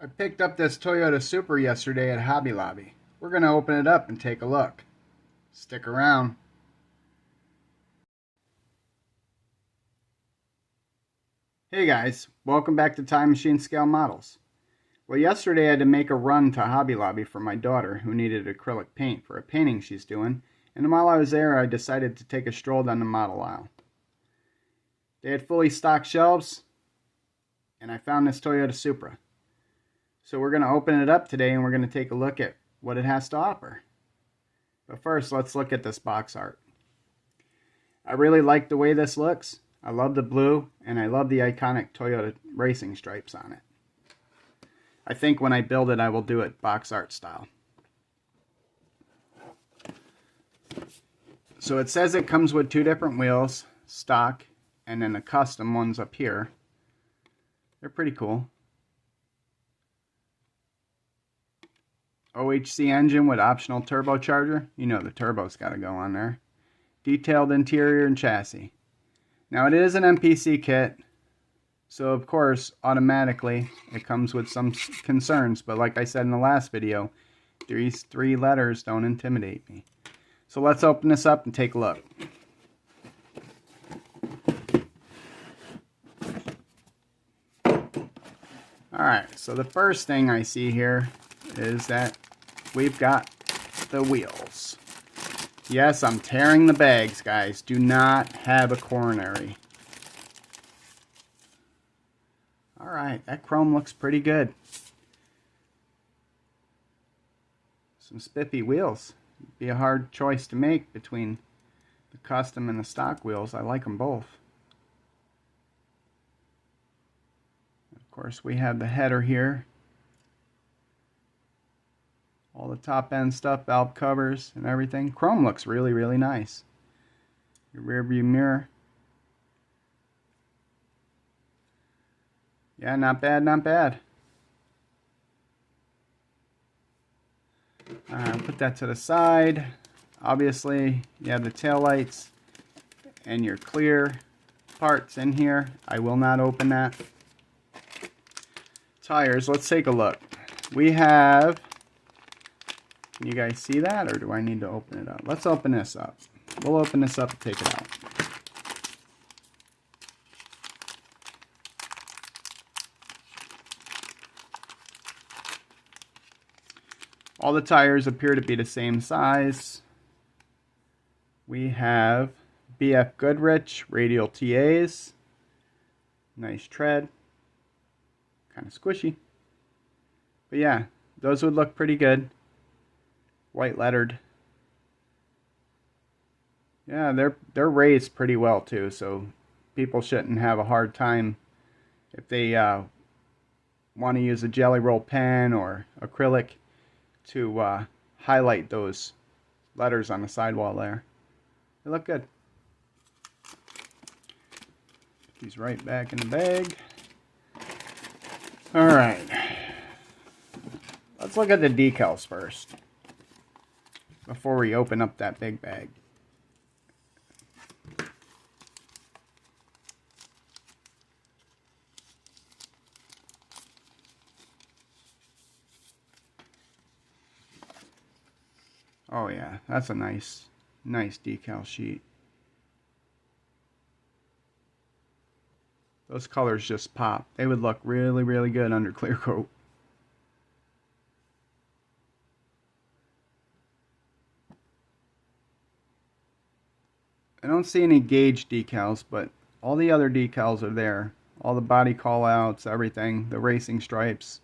I picked up this Toyota Supra yesterday at Hobby Lobby. We're going to open it up and take a look. Stick around. Hey guys, welcome back to Time Machine Scale Models. Well, yesterday I had to make a run to Hobby Lobby for my daughter who needed acrylic paint for a painting she's doing, and while I was there I decided to take a stroll down the model aisle. They had fully stocked shelves, and I found this Toyota Supra. So we're going to open it up today and we're going to take a look at what it has to offer. But first, let's look at this box art. I really like the way this looks. I love the blue and I love the iconic Toyota racing stripes on it. I think when I build it, I will do it box art style. So it says it comes with two different wheels, stock, and then the custom ones up here. They're pretty cool. OHC engine with optional turbocharger. You know the turbo's got to go on there. Detailed interior and chassis. Now it is an MPC kit, so of course automatically it comes with some concerns, but like I said in the last video, these three letters don't intimidate me. So let's open this up and take a look. Alright, so the first thing I see here is that we've got the wheels. Yes, I'm tearing the bags, guys. Do not have a coronary. Alright, that chrome looks pretty good. Some spiffy wheels. It'd be a hard choice to make between the custom and the stock wheels. I like them both. Of course, we have the header here. All the top end stuff, valve covers and everything. Chrome looks really, really nice. Your rear view mirror. Yeah, not bad, not bad. Put that to the side. Obviously, you have the tail lights and your clear parts in here. I will not open that. Tires, let's take a look. We have... Can you guys see that, or do I need to open it up? Let's open this up. We'll open this up and take it out. All the tires appear to be the same size. We have BF Goodrich radial TAs. Nice tread. Kind of squishy. But yeah, those would look pretty good. White lettered. Yeah, they're raised pretty well too, so people shouldn't have a hard time if they want to use a jelly roll pen or acrylic to highlight those letters on the sidewall there. They look good. Put these right back in the bag. Alright. Let's look at the decals first before we open up that big bag. Oh yeah, that's a nice decal sheet. Those colors just pop. They would look really, really good under clear coat. I don't see any gauge decals, but all the other decals are there. All the body callouts, everything, the racing stripes,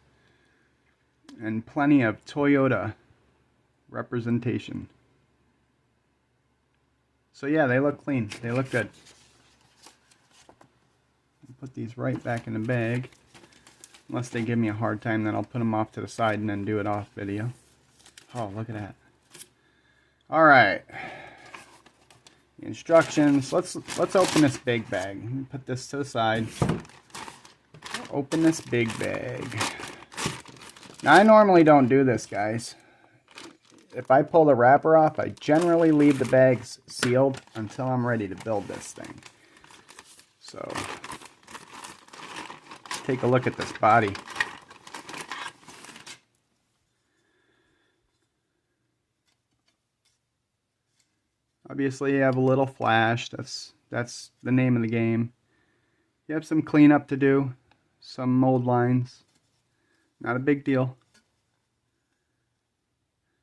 and plenty of Toyota representation. So yeah, they look clean. They look good. Put these right back in the bag. Unless they give me a hard time, then I'll put them off to the side and then do it off video. Oh, look at that. Alright. Instructions. Let's open this big bag. Let me put this to the side. Open this big bag. Now I normally don't do this, guys. If I pull the wrapper off, I generally leave the bags sealed until I'm ready to build this thing. So take a look at this body. Obviously you have a little flash. That's the name of the game. You have some cleanup to do, some mold lines. Not a big deal.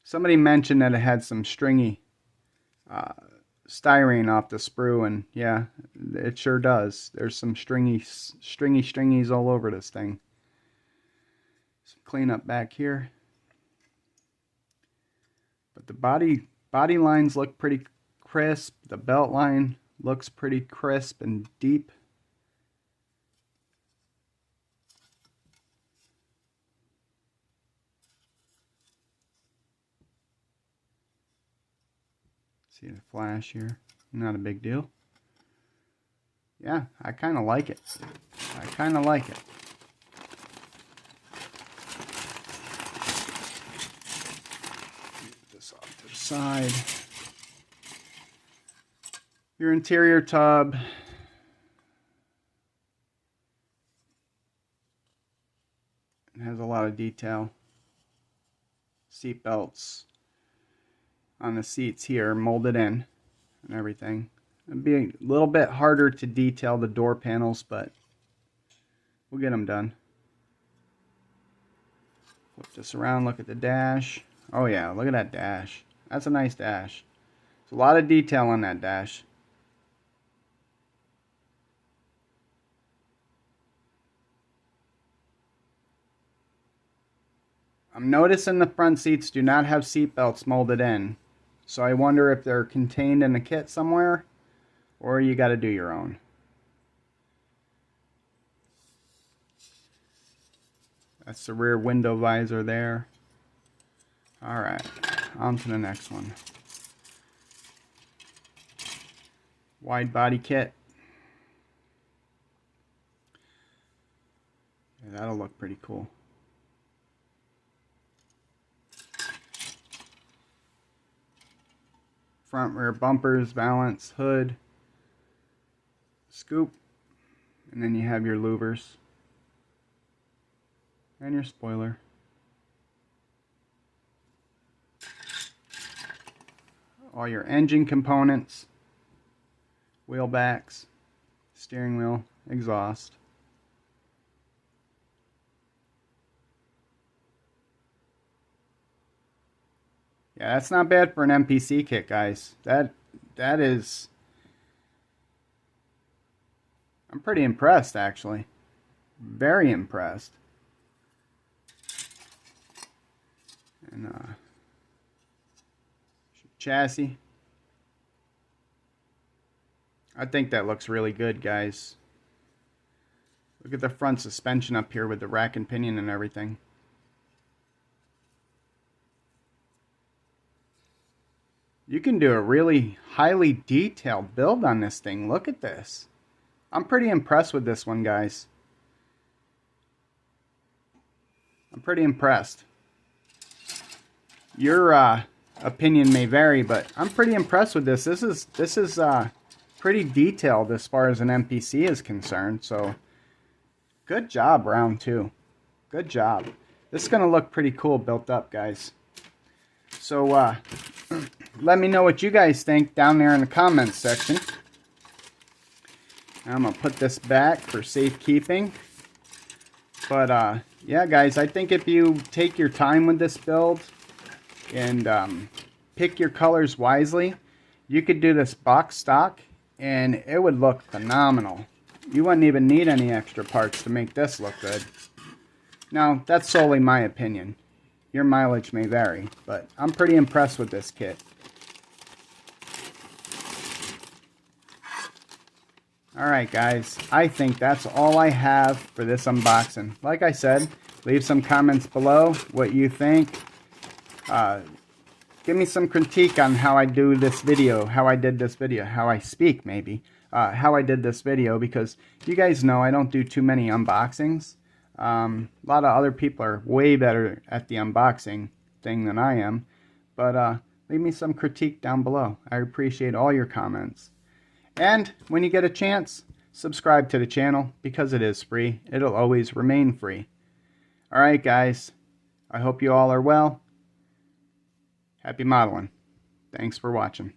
Somebody mentioned that it had some stringy styrene off the sprue, and yeah, it sure does. There's some stringies all over this thing. Some cleanup back here. But the body lines look pretty crisp. The belt line looks pretty crisp and deep. See the flash here? Not a big deal. Yeah, I kind of like it. I kind of like it. Get this off to the side. Your interior tub. It has a lot of detail. Seat belts on the seats here, molded in and everything. It'd be a little bit harder to detail the door panels, but we'll get them done. Flip this around, look at the dash. Oh yeah, look at that dash. That's a nice dash. There's a lot of detail on that dash. I'm noticing the front seats do not have seat belts molded in. So I wonder if they're contained in the kit somewhere, or you got to do your own. That's the rear window visor there. Alright, on to the next one. Wide body kit. Yeah, that'll look pretty cool. Front rear bumpers, valance, hood, scoop, and then you have your louvers and your spoiler. All your engine components, wheel backs, steering wheel, exhaust. Yeah, that's not bad for an MPC kit, guys. That is... I'm pretty impressed, actually. Very impressed. And, chassis. I think that looks really good, guys. Look at the front suspension up here with the rack and pinion and everything. You can do a really highly detailed build on this thing. Look at this. I'm pretty impressed with this one, guys. I'm pretty impressed. Your opinion may vary, but I'm pretty impressed with this. This is pretty detailed as far as an MPC is concerned. So good job, round two. Good job. This is going to look pretty cool built up, guys. So let me know what you guys think down there in the comments section. I'm going to put this back for safekeeping. But yeah, guys, I think if you take your time with this build and pick your colors wisely, you could do this box stock and it would look phenomenal. You wouldn't even need any extra parts to make this look good. Now, that's solely my opinion. Your mileage may vary, but I'm pretty impressed with this kit. Alright guys, I think that's all I have for this unboxing. Like I said, leave some comments below what you think. Give me some critique on how I do this video, how I did this video, how I speak maybe, how I did this video, because you guys know I don't do too many unboxings. A lot of other people are way better at the unboxing thing than I am, but leave me some critique down below. I appreciate all your comments. And when you get a chance, subscribe to the channel because it is free. It'll always remain free. Alright guys, I hope you all are well. Happy modeling. Thanks for watching.